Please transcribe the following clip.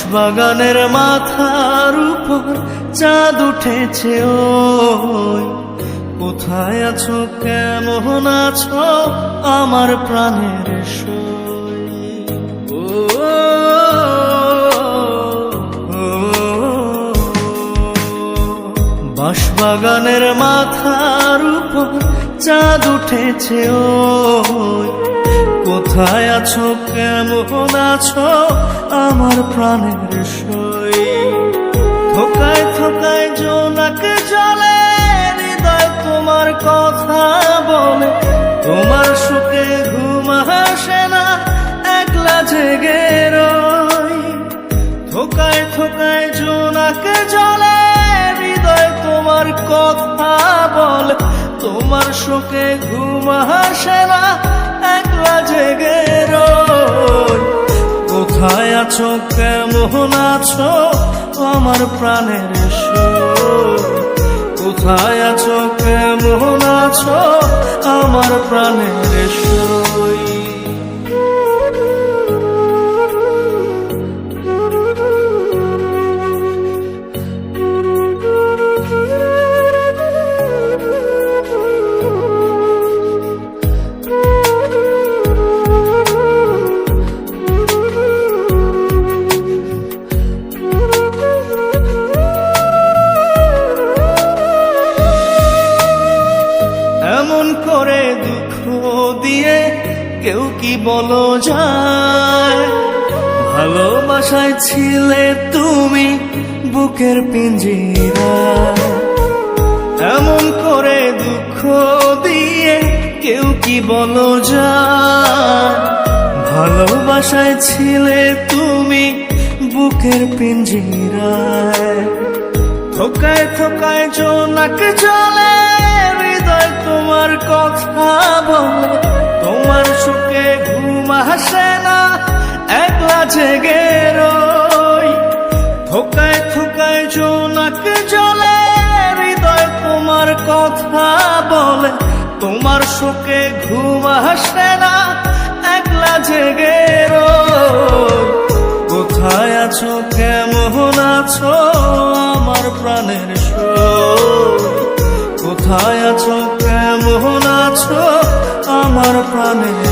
বাঁশবাগানের মাথার উপর চাঁদ উঠেছে ওই, কোথায় আছো কেমন আছো আমার প্রাণের সই। ও বাঁশবাগানের মাথার উপর চাঁদ উঠেছে ওই, কোথায় আছো কেমন আছো আমার প্রাণের সই। থোকায় থোকায় জোনাকে জলে হৃদয় তোমার কথা বলে, তোমার সুখে ঘুম আসে না একলা জেগে রই। থোকায় থোকায় জোনাকে জলে হৃদয় তোমার কথা বলে, তোমার সুখে ঘুম আসে না একলা জেগে রই। কোথায় আছো কেমন আছো আমার প্রাণের সই, কোথায় আছো কেমন আছো আমার প্রাণের সই। এমন করে দুঃখ দিয়ে কেউ কি বলো যায়, ভালোবাসায় ছিলে তুমি বুকের পিঞ্জিরায়। এমন করে দুঃখ দিয়ে কেউ কি বলো যায়, ভালোবাসায় ছিলে তুমি বুকের পিঞ্জিরায়। থোকায় থোকায় জোনাক জলে হৃদয় তোমার কথা বলে, তোমার সুখে ঘুম আসে না একলা জেগে রই। থোকায় থোকায় জোনাক জলে হৃদয় তোমার কথা বলে, তোমার সুখে ঘুম আসে না একলা জেগে রই। কোথায় আছো কেমন আছো আমার প্রাণের সই, কোথায় আছো কেমন আছো আমার প্রাণের